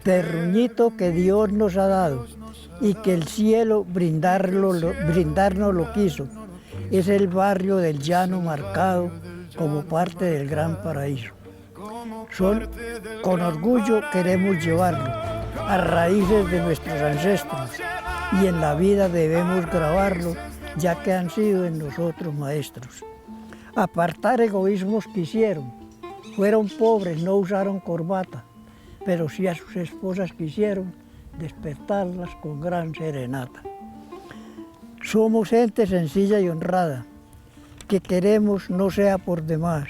terruñito que Dios nos ha dado y que el cielo brindarnos lo quiso. Es el barrio del llano marcado como parte del gran paraíso. Con orgullo queremos llevarlo a raíces de nuestros ancestros y en la vida debemos grabarlo, ya que han sido en nosotros maestros. Apartar egoísmos quisieron, fueron pobres, no usaron corbata, pero sí a sus esposas quisieron despertarlas con gran serenata. Somos gente sencilla y honrada, que queremos no sea por demás,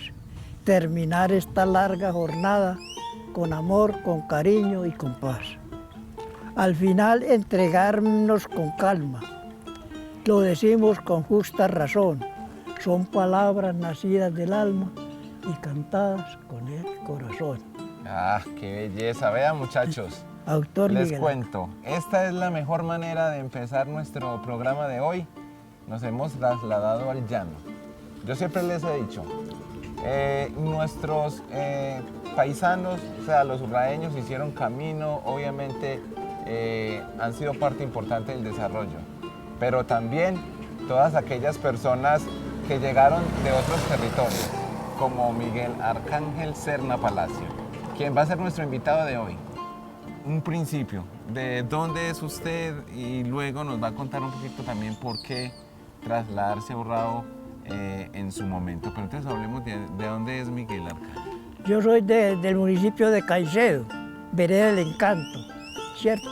terminar esta larga jornada con amor, con cariño y con paz. Al final entregarnos con calma, lo decimos con justa razón, son palabras nacidas del alma y cantadas con el corazón. ¡Ah, qué belleza! Vean, muchachos, Autor les Miguel. cuento, esta es la mejor manera de empezar nuestro programa de hoy. Nos hemos trasladado al llano. Yo siempre les he dicho, nuestros paisanos, o sea, los urraeños hicieron camino, obviamente han sido parte importante del desarrollo, pero también todas aquellas personas que llegaron de otros territorios, como Miguel Arcángel Serna Palacio, quien va a ser nuestro invitado de hoy. Un principio, de dónde es usted y luego nos va a contar un poquito también por qué trasladarse a Urrao en su momento. Pero entonces hablemos de dónde es Miguel Arcángel. Yo soy del municipio de Caicedo, vereda del Encanto, ¿cierto?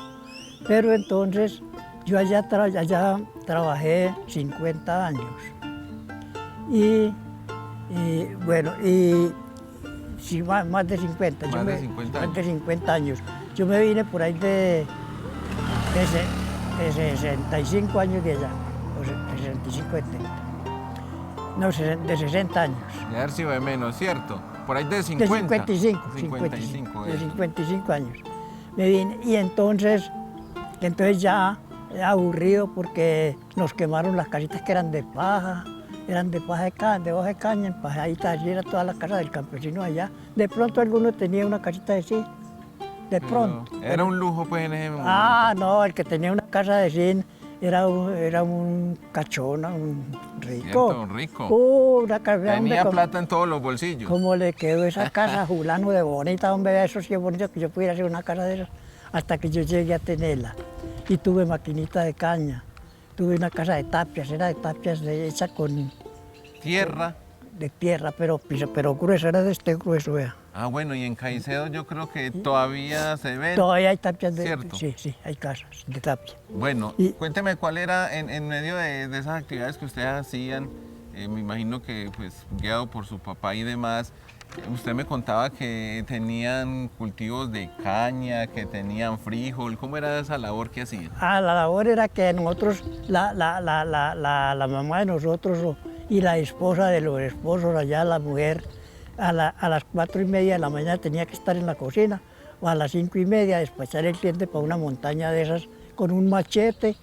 Pero entonces yo allá trabajé 50 años. Sí, más de 50. Más de 50 años. Más de 50 años. Yo me vine por ahí de 65 años de allá, o 65, 70. No, de 60 años. De haber sido de menos, ¿cierto? Por ahí de 50. De 55 años. Me vine y entonces ya aburrido porque nos quemaron las casitas que eran de paja de hoja de caña, en pajadita, allí era toda la casa del campesino allá. De pronto alguno tenía una casita de zinc, de pronto. Era un lujo pues en ese momento. Ah, no, el que tenía una casa de zinc era un cachona, un rico. Cierto, rico. Tenía plata en todos los bolsillos. ¿Cómo le quedó esa casa, Julano, de bonita, hombre? Eso sí es bonito que yo pudiera hacer una casa de esas, hasta que yo llegué a tenerla. Y tuve maquinita de caña. Tuve una casa de tapias, era de tapias hecha con... ¿Tierra? De tierra, pero gruesa, era de este grueso, vea. Ah, bueno, y en Caicedo yo creo que todavía se ven. Todavía hay tapias de... ¿Cierto? Sí, hay casas de tapias. Bueno, cuénteme cuál era, en medio de esas actividades que ustedes hacían, me imagino que pues guiado por su papá y demás, usted me contaba que tenían cultivos de caña, que tenían frijol. ¿Cómo era esa labor que hacían? Ah, la labor era que nosotros, la mamá de nosotros y la esposa de los esposos, allá la mujer, a las 4:30 de la mañana tenía que estar en la cocina, o a las 5:30 despachar el cliente para una montaña de esas con un machete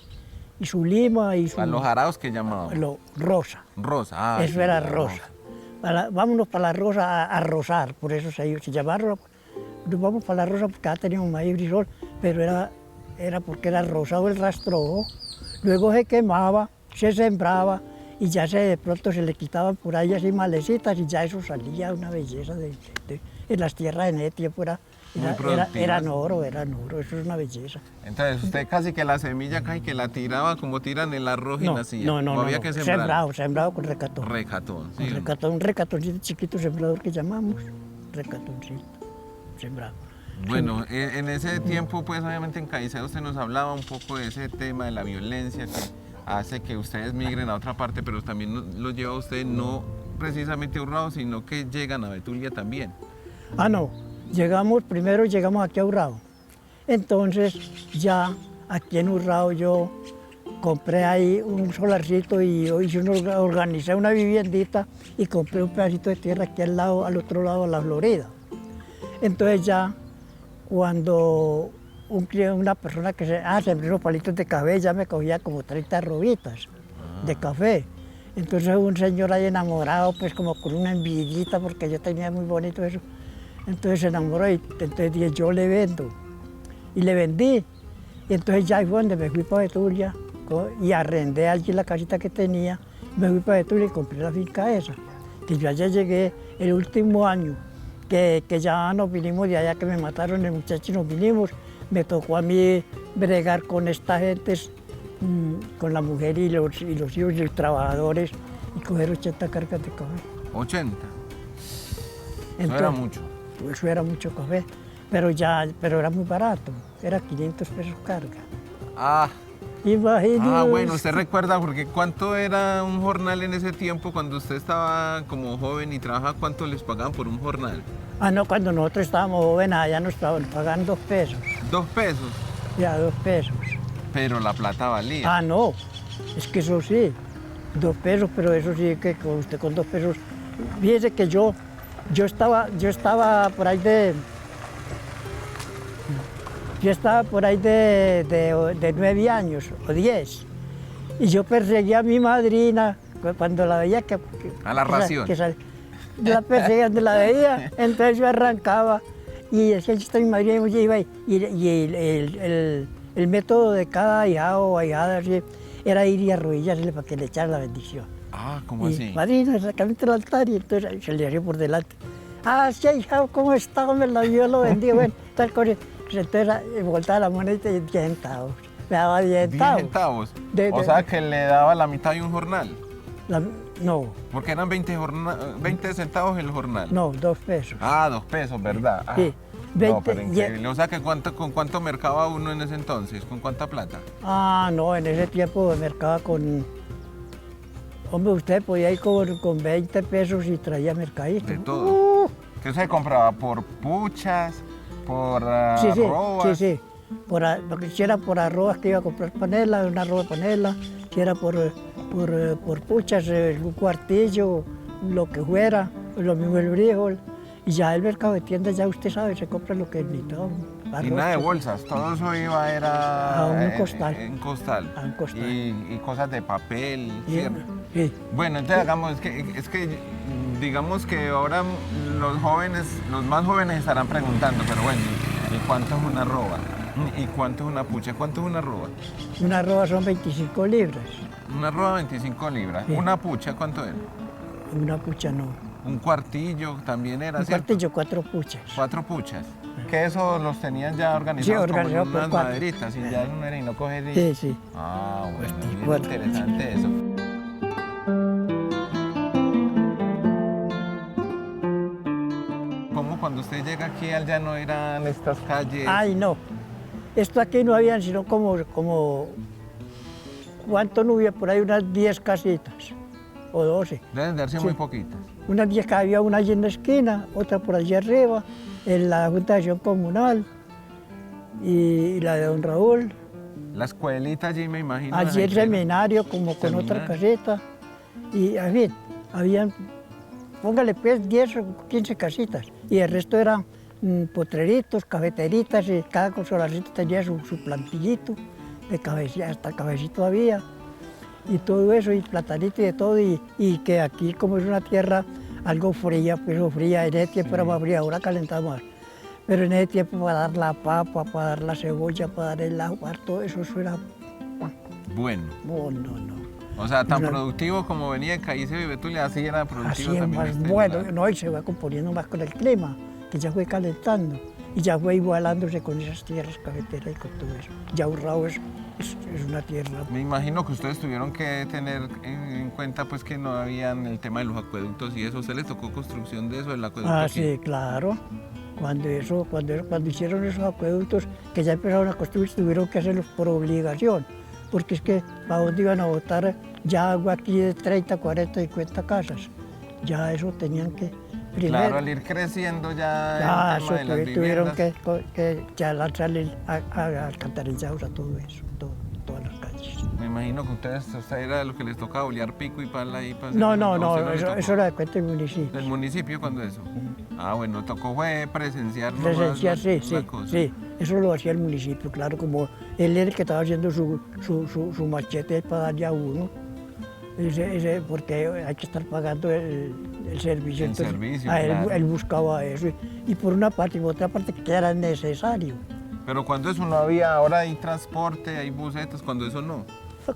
y su lima y su... ¿Para los araos que llamaban? Rosa. Rosa, ah. Eso sí, era rosa. Vámonos para la rosa a rozar, por eso se llamaron. Nos vamos para la rosa porque ya teníamos maíz brisol, pero era porque era rosado el rastro. Luego se quemaba, se sembraba y ya de pronto se le quitaban por ahí así malecitas y ya eso salía una belleza en las tierras de ese tiempo eran oro, eso es una belleza. Entonces usted casi que la semilla casi que la tiraba como tiran el arroz y nacía. No, había que sembrar. Sembrado con recatón. Recatón, sí. Un recatoncito chiquito sembrador que llamamos, recatoncito, sembrado. Bueno, en ese tiempo pues obviamente en Caicedo usted nos hablaba un poco de ese tema de la violencia que hace que ustedes migren a otra parte, pero también lo lleva a usted no precisamente a Urrao, sino que llegan a Betulia también. Ah, no. Primero llegamos aquí a Urrao. Entonces ya aquí en Urrao yo compré ahí un solarcito y organicé una viviendita y compré un pedacito de tierra aquí al otro lado de la Florida. Entonces ya cuando una persona que sembré unos palitos de café ya me cogía como 30 robitas de café. Entonces un señor ahí enamorado, pues como con una envidiita porque yo tenía muy bonito eso. Entonces se enamoró y entonces dije, yo le vendo. y le vendí. Y entonces ya fue donde me fui para Betulia y arrendé allí la casita que tenía. Me fui para Betulia y compré la finca esa. Que yo allá llegué el último año, que ya nos vinimos de allá, que me mataron el muchacho y nos vinimos. Me tocó a mí bregar con esta gente, con la mujer y los hijos y los trabajadores, y coger 80 cargas de café. 80. Entonces, Eso era mucho. Eso era mucho café, pero era muy barato, era 500 pesos carga. Ah, Imagínate. bueno, usted recuerda, porque ¿cuánto era un jornal en ese tiempo cuando usted estaba como joven y trabajaba? ¿Cuánto les pagaban por un jornal? No, cuando nosotros estábamos jóvenes, allá nos estaban pagando 2 pesos. 2 pesos. Ya, 2 pesos. Pero la plata valía. No, es que eso sí, 2 pesos, pero eso sí que con usted con 2 pesos. Fíjese que yo estaba por ahí de. Yo estaba por ahí de 9 años o 10. Y yo perseguía a mi madrina cuando la veía que A la ración. La perseguía donde la veía, entonces yo arrancaba y decía, yo estoy mi madrina, y iba y el método de cada ahijado o ahijada así, era ir y arrodillarle para que le echara la bendición. ¿Cómo Y, así? madrina, sacamente el altar, y entonces se le hacía por delante. Sí, ahijado, ¿cómo está? Me la Dios lo bendiga, bueno, tal cosa. Entonces voltaba la moneda y 10 centavos. Me daba 10 10 centavos. centavos. De- O sea que le daba la mitad de un jornal. No, Porque eran 20 centavos el jornal. no, 2 pesos. 2 pesos, ¿verdad? Sí. No, 20, pero increíble. O sea que ¿con cuánto mercaba uno en ese entonces? ¿Con cuánta plata? No, en ese tiempo mercaba con. Hombre, usted podía ir con 20 pesos y traía mercadito. De todo. ¿Qué se compraba? ¿Por puchas? ¿Por Sí, arrobas? sí. Porque si era por arroz que iba a comprar panela, una arroba panela. Si era por puchas, un cuartillo, lo que fuera, lo mismo el frijol. Y ya el mercado de tiendas, ya usted sabe, se compra lo que necesita. Y nada de bolsas, todo eso era A un costal. en costal. A un costal. Y cosas de papel, Sí, ¿cierto? sí. Bueno, entonces es que digamos que ahora los más jóvenes estarán preguntando, pero bueno, ¿y cuánto es una arroba? ¿Y cuánto es una pucha? ¿Cuánto es una arroba? Una arroba son 25 libras. Una arroba 25 libras. Sí. Una pucha, ¿cuánto era? Una pucha no. Un cuartillo también era, Un ¿cierto? cuartillo, 4 puchas. 4 puchas. Que eso los tenían ya organizados como en organizado por unas 4. maderitas y ya no era y no coger y... Sí, sí. Bueno, es bien 4. interesante eso. ¿Cómo cuando usted llega aquí al llano eran estas calles? No. Esto aquí no habían sino como ¿cuánto no había? Por ahí unas 10 casitas o 12. Deben darse Sí. muy poquitas. Unas 10 había una allí en la esquina, otra por allí arriba, en la Junta de Acción Comunal y la de don Raúl. La escuelita allí me imagino. Allí el ahí, seminario como con otra Seminario. caseta. Y en fin, habían, póngale pues 10 o 15 casitas. Y el resto eran potreritos, cafeteritas, y cada consolarcito tenía su plantillito de cabecita, hasta cabecito había. Y todo eso, y platanito y de todo, y que aquí como es una tierra algo fría, pero fría, en ese tiempo era más fría, ahora calentamos más. Pero en ese tiempo para dar la papa, para dar la cebolla, para dar el ajo, para todo eso era... Bueno, no. o sea, tan Una- productivo como venía de Caicedo y Betulia, así era Así productivo es también más este bueno, lugar. no, y se va componiendo más con el clima, que ya fue calentando, y ya fue igualándose con esas tierras cafeteras y con todo eso. Ya Urrao es una tierra. Me imagino que ustedes tuvieron que tener en cuenta pues que no habían el tema de los acueductos y eso. ¿A usted les tocó construcción de eso, del acueducto aquí? Sí, claro. Cuando hicieron esos acueductos, que ya empezaron a construir, tuvieron que hacerlos por obligación, porque es que para dónde iban a botar ya agua aquí de 30, 40, 50 casas. Ya eso tenían que... Primero, Claro, al ir creciendo ya el eso tema de las tuvieron viviendas. que ya lanzarle alcantarillados a todo eso, todas las calles. Me imagino que ustedes era lo que les tocaba bolear pico y pala y para No, hacer eso era de cuenta del municipio. ¿Del municipio cuando eso? Bueno, tocó fue presenciar nomás Presenciar, la cosa. sí, eso lo hacía el municipio, claro, como él era el que estaba haciendo su machete para darle a uno, porque hay que estar pagando el servicio. El entonces, servicio, él, claro. él buscaba eso, y por una parte, y por otra parte que era necesario. Pero cuando eso no había, ahora hay transporte, hay busetas, cuando eso no.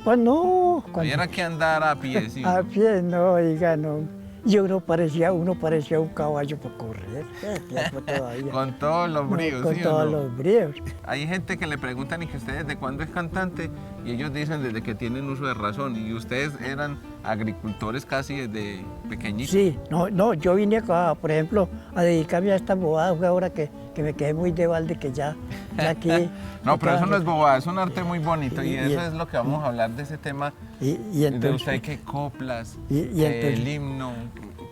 Cuando, Ahí era que andar a pie, sí. a pie no, oiga, no. Y uno parecía un caballo para correr, tiempo todavía. Con todos los bríos, Con ¿sí o todos no? los bríos. Hay gente que le preguntan y que ustedes desde cuándo es cantante y ellos dicen desde que tienen uso de razón y ustedes eran agricultores casi desde pequeñitos. Sí, no, yo vine acá, por ejemplo, a dedicarme a esta bobada, fue ahora que me quedé muy de balde, que ya aquí... No, pero eso no es bobada, es un arte muy bonito y Y- eso y- es lo que vamos a hablar de ese tema Y de entonces, usted que coplas, y entonces- el himno.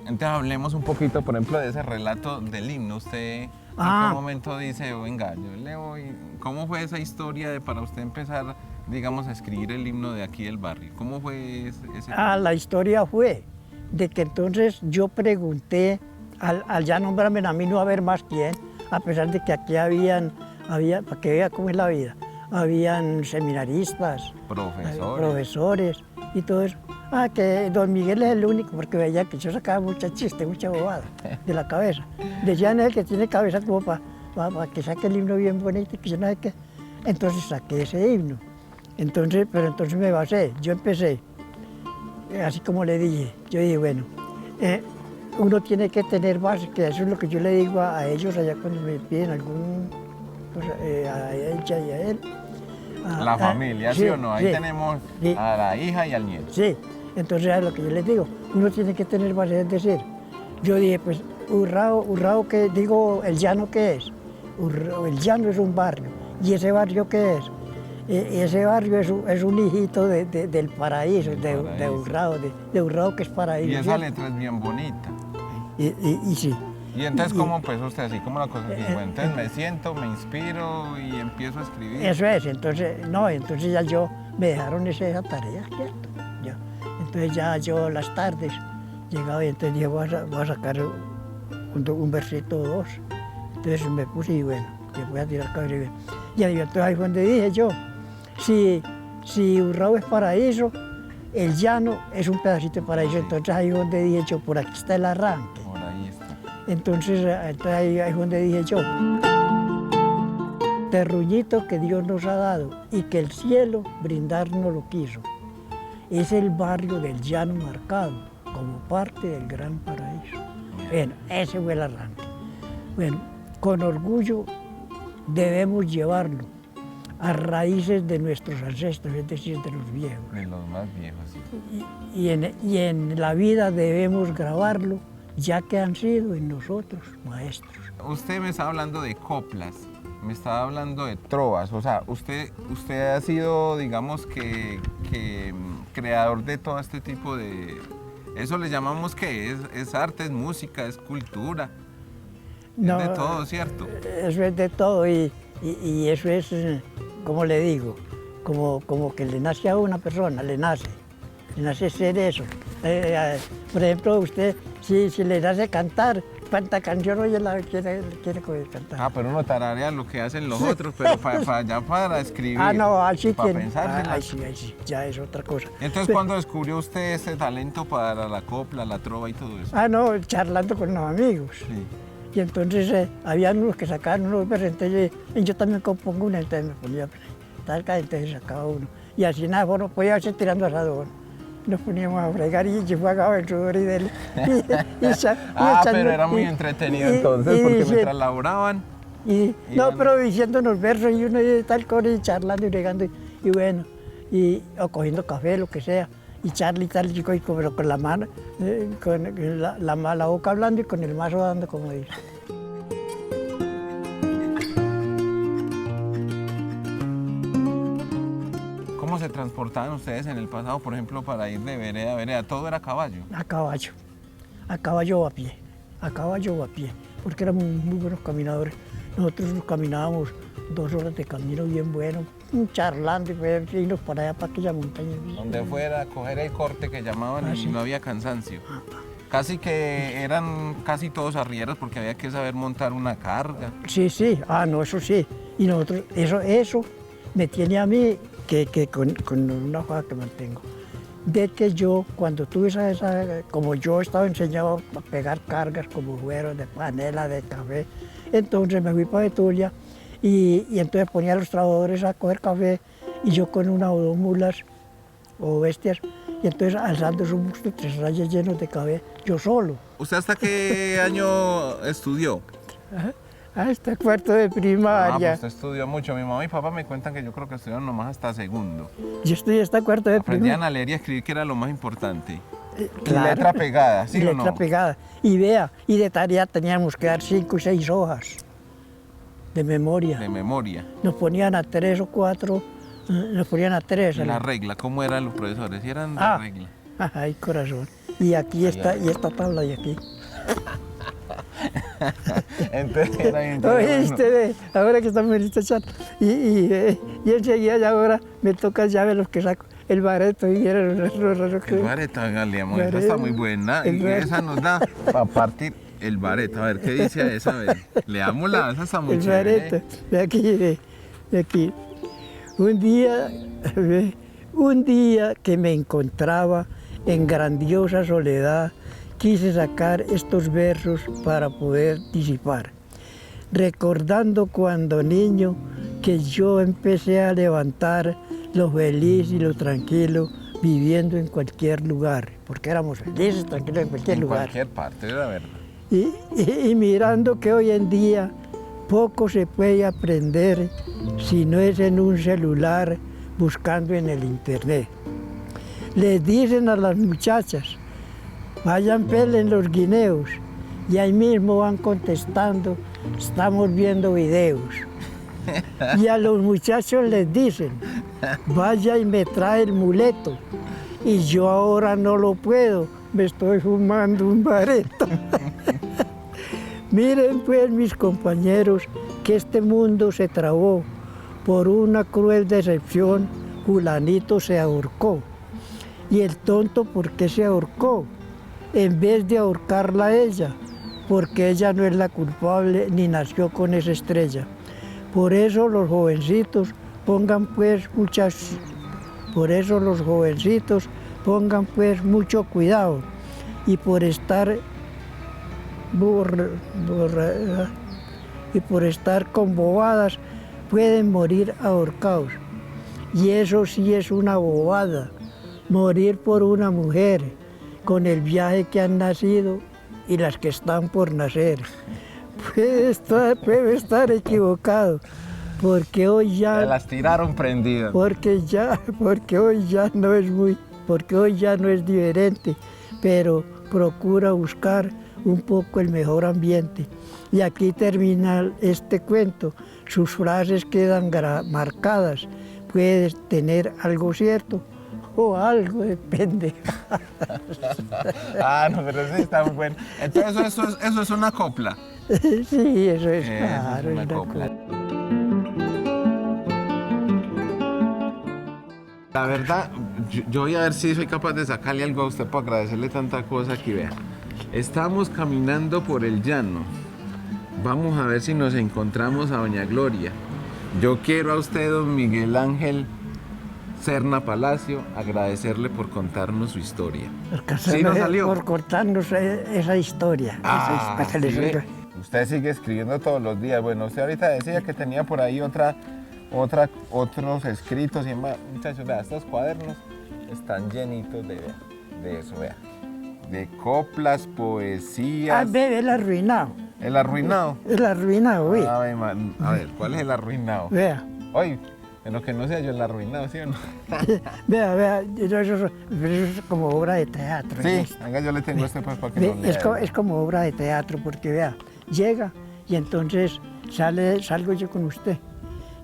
Entonces hablemos un poquito, por ejemplo, de ese relato del himno. Usted en Ah. qué momento dice, venga, yo le voy... ¿Cómo fue esa historia para usted empezar, digamos, a escribir el himno de aquí del barrio? ¿Cómo fue ese la historia fue de que entonces yo pregunté, al ya nombrarme a mí no haber más quién, a pesar de que aquí había, para que vea cómo es la vida, habían seminaristas, profesores y todo eso. Que don Miguel es el único, porque veía que yo sacaba mucha chiste, mucha bobada de la cabeza. Decían él que tiene cabeza como para que saque el himno bien bonito, que yo no sé qué. Entonces saqué ese himno. Pero entonces me basé, yo empecé, así como le dije, yo dije, bueno, uno tiene que tener base, que eso es lo que yo le digo a ellos allá cuando me piden algún, pues, a ella y a él. La familia, ¿sí o no? Ahí sí, tenemos sí. a la hija y al nieto. Sí, entonces es lo que yo les digo, uno tiene que tener base, es decir, yo dije, pues, Urrao que digo, el llano qué es, el llano es un barrio, y ese barrio qué es, ese barrio es un hijito del paraíso, de Urrao que es paraíso. Y esa ¿cierto? letra es bien bonita. Y sí. Y entonces, Y- ¿cómo empezó usted así? ¿Cómo la cosa? Bueno, entonces me siento, me inspiro y empiezo a escribir. Eso es, entonces ya yo me dejaron esa tarea, ¿cierto? Ya. Entonces ya yo las tardes llegaba y entonces dije, voy a sacar un versito o dos. Entonces me puse y bueno, que voy a tirar cabra y bueno. Y entonces ahí fue donde dije yo, si Urrao es paraíso, el llano es un pedacito de paraíso. Sí. Entonces ahí fue donde dije yo, por aquí está el arranque. Por ahí está. Entonces ahí fue donde dije yo, terruñito que Dios nos ha dado y que el cielo brindarnos lo quiso. Es el barrio del llano marcado como parte del gran paraíso. Bueno, ese fue el arranque. Bueno, con orgullo debemos llevarlo a raíces de nuestros ancestros, es decir, de los viejos. De los más viejos, sí. Y en la vida debemos grabarlo, ya que han sido en nosotros maestros. Usted me está hablando de coplas, me está hablando de trovas, o sea, usted ha sido, digamos, que creador de todo este tipo de... Eso le llamamos que es arte, es música, es cultura, No, es de todo, ¿cierto? Eso es de todo y eso es, como le digo, como que le nace a una persona, le nace ser eso. Por ejemplo, usted, si le nace cantar, cuánta canción oye la quiere cantar. Ah, pero uno tararea lo que hacen los otros, pero para escribir, No, así para tiene. pensar. Sí, ya es otra cosa. Entonces, Pero- ¿cuándo descubrió usted ese talento para la copla, la trova y todo eso? No, charlando con los amigos. Sí. Y entonces habían unos que sacaban unos versos, entonces yo también compongo una, entonces me ponía, entonces sacaba uno. Y así nada, bueno, podía irse tirando asador. Nos poníamos a fregar y yo jugaba el sudor y del... Pero era muy entretenido entonces, porque mientras laboraban... No, pero diciéndonos versos y uno y tal cosa y charlando y regando y bueno, o cogiendo café, lo que sea, y charla y tal, chico, pero con la mano, con la boca hablando y con el mazo dando, como dice. ¿Cómo se transportaban ustedes en el pasado, por ejemplo, para ir de vereda a vereda? ¿Todo era a caballo? A caballo o a pie, porque éramos muy buenos caminadores. Nosotros nos caminábamos 2 horas de camino bien bueno, charlando y irnos para allá, para aquella montaña. Donde fuera a coger el corte que llamaban y sí. no había cansancio. Casi que eran casi todos arrieros porque había que saber montar una carga. Sí, no, eso sí. Y nosotros, eso me tiene a mí que con una hoja que mantengo. De que yo, cuando tuve como yo estaba enseñado a pegar cargas como fueron de panela, de café, entonces me fui para Betulia Y entonces ponía a los trabajadores a coger café y yo con una o dos mulas o bestias, y entonces alzando su busto, 3 rayas llenos de café, yo solo. ¿Usted hasta qué año estudió? Hasta cuarto de Ah, primaria. pues usted estudió mucho. Mi mamá y papá me cuentan que yo creo que estudiaron nomás hasta segundo. Yo estudié hasta cuarto de Aprendían primaria. a leer y a escribir, que era lo más importante. Y Claro. letra pegada, ¿sí Y o letra no? pegada. Y vea, y de tarea teníamos que dar 5 y 6 hojas de memoria. De memoria. Nos ponían a 3 o 4, nos ponían a 3. La regla, ¿cómo eran los profesores? ¿Sí eran de Ah. regla? Ay, corazón. Y aquí está, y esta tabla de aquí. Entonces era bien chévere, Oíste, ve, ahora que estamos en esta charla. Y enseguida ya ahora me toca ya ver los que saco. El bareto, y era lo raro que... El bareto, oiga, leamos, esa está muy buena. El Y bareto. esa nos da para partir el bareto. A ver, ¿qué dice esa? A ver, leámosla, esa está muy El chévere. bareto, de aquí. Un día que me encontraba en grandiosa soledad, quise sacar estos versos para poder disipar, recordando cuando niño que yo empecé a levantar lo feliz y lo tranquilo, viviendo en cualquier lugar, porque éramos felices, tranquilos en cualquier En lugar. cualquier parte, la verdad. Y mirando que hoy en día poco se puede aprender si no es en un celular buscando en el internet. Les dicen a las muchachas, vayan pelen los guineos, y ahí mismo van contestando, estamos viendo videos. Y a los muchachos les dicen, vaya y me trae el muleto, y yo ahora no lo puedo, me estoy fumando un bareto. Miren pues mis compañeros que este mundo se trabó, por una cruel decepción, fulanito se ahorcó. Y el tonto, ¿por qué se ahorcó? En vez de ahorcarla a ella, porque ella no es la culpable ni nació con esa estrella. Por eso los jovencitos pongan pues mucho cuidado, y por estar con bobadas pueden morir ahorcados. Y eso sí es una bobada, morir por una mujer, con el viaje que han nacido y las que están por nacer. Puede estar equivocado, porque hoy Se ya, las tiraron prendidas. porque hoy ya no es diferente, pero procura buscar un poco el mejor ambiente. Y aquí termina este cuento. Sus frases quedan marcadas. Puedes tener algo cierto o algo de pendeja. Ah, no, pero sí está muy bueno. Entonces eso es una copla. Sí, eso es Eso claro. es una es una copla. copla. La verdad, yo voy a ver si soy capaz de sacarle algo a usted para agradecerle tanta cosa aquí, vea. Estamos caminando por el llano. Vamos a ver si nos encontramos a Doña Gloria. Yo quiero a usted, don Miguel Ángel Serna Palacio, agradecerle por contarnos su historia. ¿Sí nos salió? Por cortarnos esa historia. Ah, Para que les ¿sí ve? oiga. Usted sigue escribiendo todos los días. Bueno, usted ahorita decía que tenía por ahí otros escritos y demás. Muchachos, vea, estos cuadernos están llenitos de eso, vea. De coplas, poesías. Ve, el arruinado. El arruinado. El arruinado, güey. A ver, ¿cuál es el arruinado? Vea. Oye, en lo que no sea yo el arruinado, ¿sí o no? Vea, eso es como obra de teatro. Sí, venga, yo le tengo este pues para que Ve, lo lea. es como obra de teatro, porque vea, llega y entonces salgo yo con usted.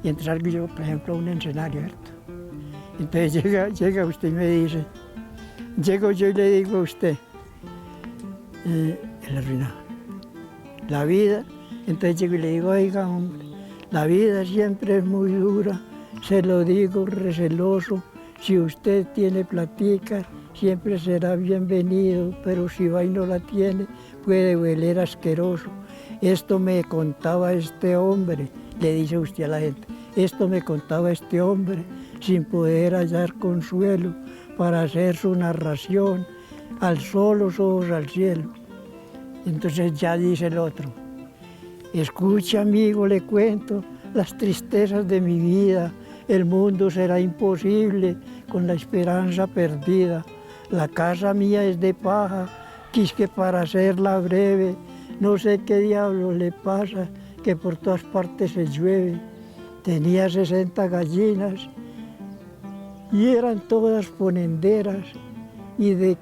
Y entonces salgo yo, por ejemplo, a un escenario, ¿cierto? Entonces llega usted y me dice, llego yo y le digo a usted, el arruinado, la vida. Entonces llego y le digo, oiga, hombre, la vida siempre es muy dura, se lo digo receloso, si usted tiene platica, siempre será bienvenido, pero si va y no la tiene, puede hueler asqueroso. Esto me contaba este hombre, le dice usted a la gente, esto me contaba este hombre, sin poder hallar consuelo para hacer su narración, alzó los ojos al cielo. Entonces ya dice el otro, escucha amigo, le cuento, las tristezas de mi vida. El mundo será imposible con la esperanza perdida. La casa mía es de paja, quisque para hacerla breve. No sé qué diablo le pasa, que por todas partes se llueve. Tenía 60 gallinas y eran todas ponenderas, y de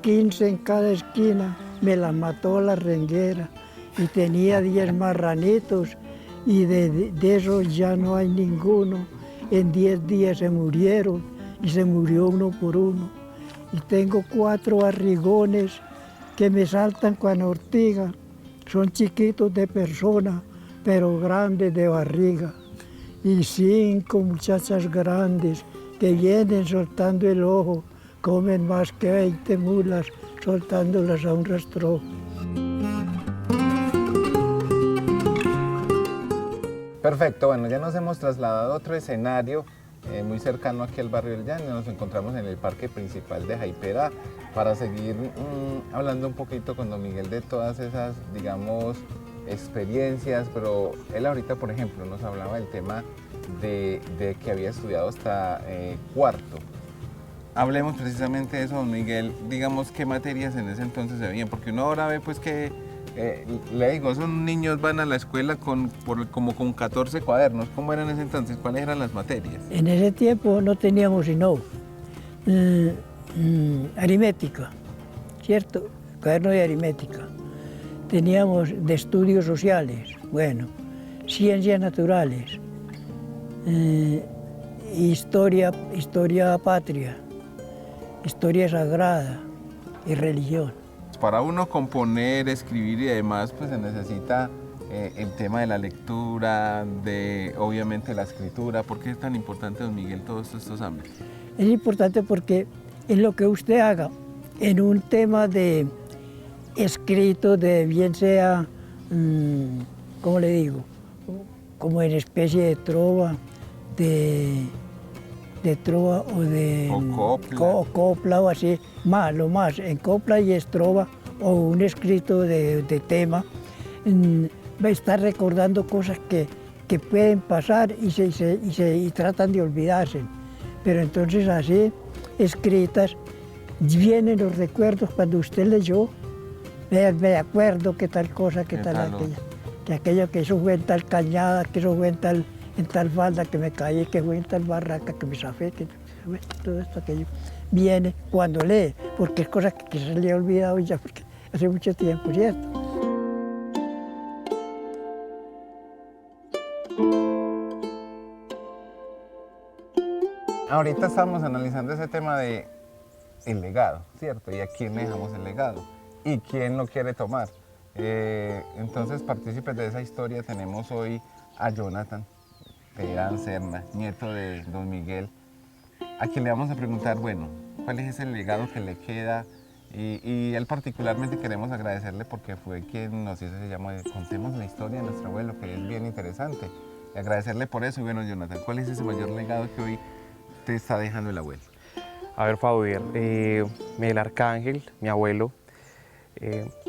15 en cada esquina me la mató la renguera. Y tenía 10 marranitos y de esos ya no hay ninguno. En 10 días se murieron y se murió uno por uno. Y tengo 4 barrigones que me saltan con ortiga. Son chiquitos de persona, pero grandes de barriga. Y 5 muchachas grandes que vienen soltando el ojo, comen más que 20 mulas soltándolas a un rastrojo. Perfecto, bueno, ya nos hemos trasladado a otro escenario muy cercano aquí al barrio del Llano. Nos encontramos en el parque principal de Jaipera para seguir hablando un poquito con don Miguel de todas esas, digamos, experiencias, pero él ahorita, por ejemplo, nos hablaba del tema de que había estudiado hasta cuarto. Hablemos precisamente de eso, don Miguel. Digamos, ¿qué materias en ese entonces se veían? Porque uno ahora ve pues que, le digo, esos niños van a la escuela como con 14 cuadernos. ¿Cómo eran en ese entonces? ¿Cuáles eran las materias? En ese tiempo no teníamos sino aritmética, ¿cierto? Cuaderno de aritmética. Teníamos de estudios sociales, bueno, ciencias naturales, historia patria, historia sagrada y religión. Para uno componer, escribir y demás, pues se necesita el tema de la lectura, de obviamente la escritura. ¿Por qué es tan importante, don Miguel, todos estos ámbitos? Es importante porque en lo que usted haga, en un tema de escrito, de bien sea, ¿cómo le digo? Como en especie de trova, de trova o de copla o así, lo más, en copla y estrova o un escrito de tema, va a estar recordando cosas que pueden pasar y tratan de olvidarse. Pero entonces así, escritas, vienen los recuerdos cuando usted leyó, me acuerdo que tal cosa, que tal aquella, que aquello que eso fue en tal cañada, que eso fue en tal falda, que me caí, que fue en tal barraca, que me zafé, que todo esto, aquello, viene cuando lee, porque es cosas que se le ha olvidado ya, porque hace mucho tiempo, ¿cierto? Ahorita estamos analizando ese tema de el legado, ¿cierto? Y a quién le dejamos el legado y quién lo quiere tomar. Entonces, partícipes de esa historia tenemos hoy a Jonathan Terán Serna, nieto de don Miguel, a quien le vamos a preguntar, bueno, ¿cuál es ese legado que le queda? Y él particularmente queremos agradecerle porque fue quien nos hizo ese llamado de contemos la historia de nuestro abuelo, que es bien interesante. Y agradecerle por eso. Y bueno, Jonathan, ¿cuál es ese mayor legado que hoy te está dejando el abuelo? A ver, Fabián, Miguel Arcángel, mi abuelo,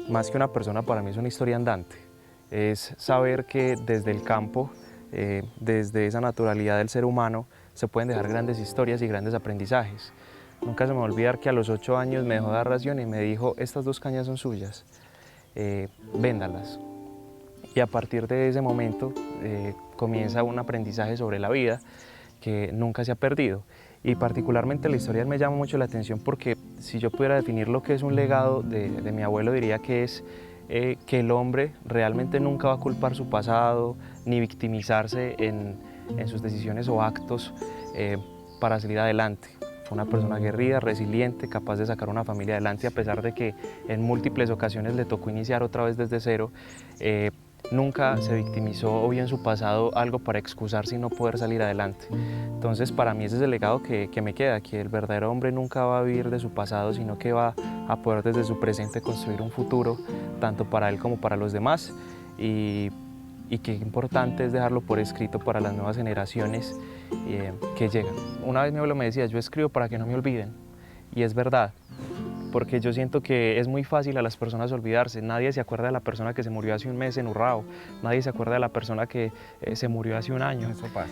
más que una persona, para mí es una historia andante. Es saber que desde el campo, desde esa naturalidad del ser humano, se pueden dejar grandes historias y grandes aprendizajes. Nunca se me va a olvidar que a los 8 años me dejó dar ración y me dijo, estas 2 cañas son suyas, véndalas. Y a partir de ese momento comienza un aprendizaje sobre la vida que nunca se ha perdido. Y particularmente la historia me llama mucho la atención porque si yo pudiera definir lo que es un legado de mi abuelo, diría que es que el hombre realmente nunca va a culpar su pasado ni victimizarse en sus decisiones o actos para salir adelante. Fue una persona aguerrida, resiliente, capaz de sacar una familia adelante a pesar de que en múltiples ocasiones le tocó iniciar otra vez desde cero. Nunca se victimizó o vio en su pasado algo para excusarse y no poder salir adelante. Entonces para mí ese es el legado que me queda, que el verdadero hombre nunca va a vivir de su pasado, sino que va a poder desde su presente construir un futuro, tanto para él como para los demás. Y qué importante es dejarlo por escrito para las nuevas generaciones que llegan. Una vez mi abuelo me decía, yo escribo para que no me olviden, y es verdad. porque yo siento que es muy fácil a las personas olvidarse. Nadie se acuerda de la persona que se murió hace un mes en Urrao, nadie se acuerda de la persona que se murió hace un año. Eso pasa.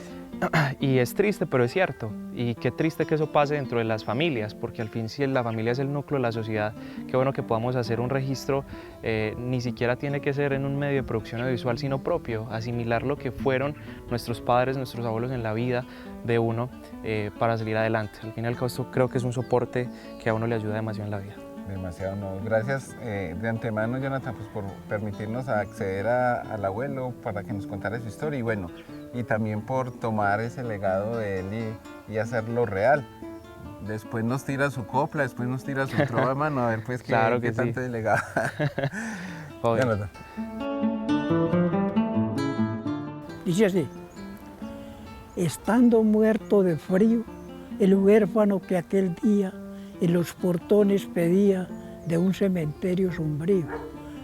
Y es triste, pero es cierto. Y qué triste que eso pase dentro de las familias, porque al fin si la familia es el núcleo de la sociedad, qué bueno que podamos hacer un registro, ni siquiera tiene que ser en un medio de producción audiovisual, sino propio, asimilar lo que fueron nuestros padres, nuestros abuelos en la vida de uno para salir adelante. Al fin y al cabo esto creo que es un soporte que a uno le ayuda demasiado en la vida. Demasiado, no. Gracias de antemano, Jonathan, pues, por permitirnos acceder al abuelo para que nos contara su historia y bueno, y también por tomar ese legado de él y hacerlo real. Después nos tira su copla, después nos tira su trova, mano, a ver pues claro qué sí. tanto de legado. Jonathan. Dice así: estando muerto de frío, el huérfano que aquel día en los portones pedía de un cementerio sombrío,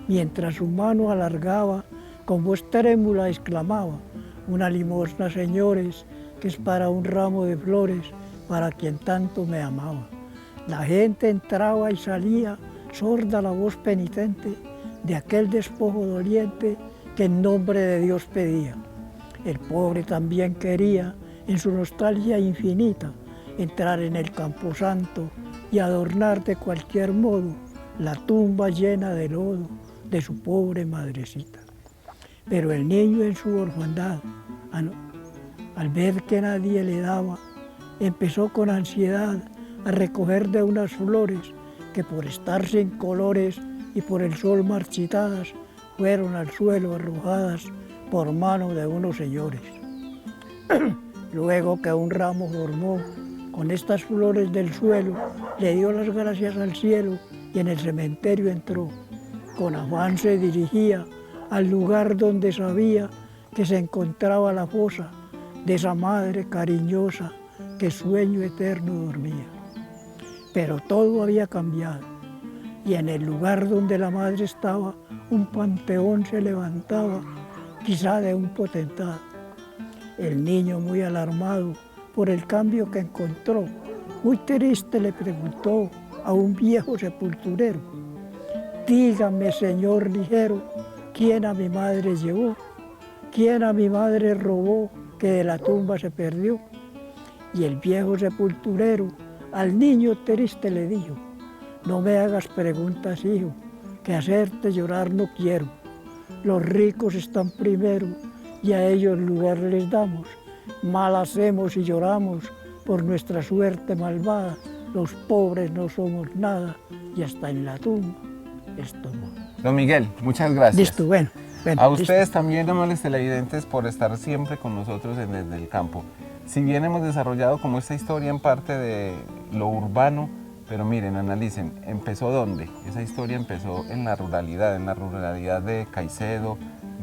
mientras su mano alargaba, con voz trémula exclamaba: una limosna, señores, que es para un ramo de flores, para quien tanto me amaba. La gente entraba y salía, sorda la voz penitente de aquel despojo doliente que en nombre de Dios pedía. El pobre también quería, en su nostalgia infinita, entrar en el camposanto y adornar de cualquier modo la tumba llena de lodo de su pobre madrecita. Pero el niño en su orfandad, al ver que nadie le daba, empezó con ansiedad a recoger de unas flores que por estar sin colores y por el sol marchitadas, fueron al suelo arrojadas por mano de unos señores. Luego que un ramo formó con estas flores del suelo, le dio las gracias al cielo y en el cementerio entró. Con afán se dirigía al lugar donde sabía que se encontraba la fosa de esa madre cariñosa que sueño eterno dormía. Pero todo había cambiado y en el lugar donde la madre estaba, un panteón se levantaba, quizá de un potentado. El niño, muy alarmado por el cambio que encontró, muy triste le preguntó a un viejo sepulturero: dígame, señor ligero, ¿quién a mi madre llevó? ¿Quién a mi madre robó que de la tumba se perdió? Y el viejo sepulturero al niño triste le dijo: no me hagas preguntas, hijo, que hacerte llorar no quiero. Los ricos están primero y a ellos lugar les damos. Mal hacemos y lloramos por nuestra suerte malvada. Los pobres no somos nada y hasta en la tumba estamos. Don Miguel, muchas gracias. Listo, bueno. A ustedes también, amables televidentes, por estar siempre con nosotros en Desde el Campo. Si bien hemos desarrollado como esta historia en parte de lo urbano, pero miren, analicen, ¿empezó dónde? Esa historia empezó en la ruralidad de Caicedo,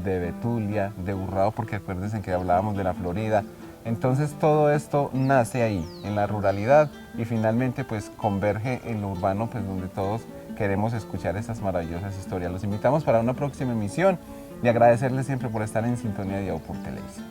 de Betulia, de Urrao, porque acuérdense que hablábamos de la Florida. Entonces todo esto nace ahí, en la ruralidad, y finalmente pues converge en lo urbano, pues donde todos queremos escuchar estas maravillosas historias. Los invitamos para una próxima emisión y agradecerles siempre por estar en sintonía de Por Televisión.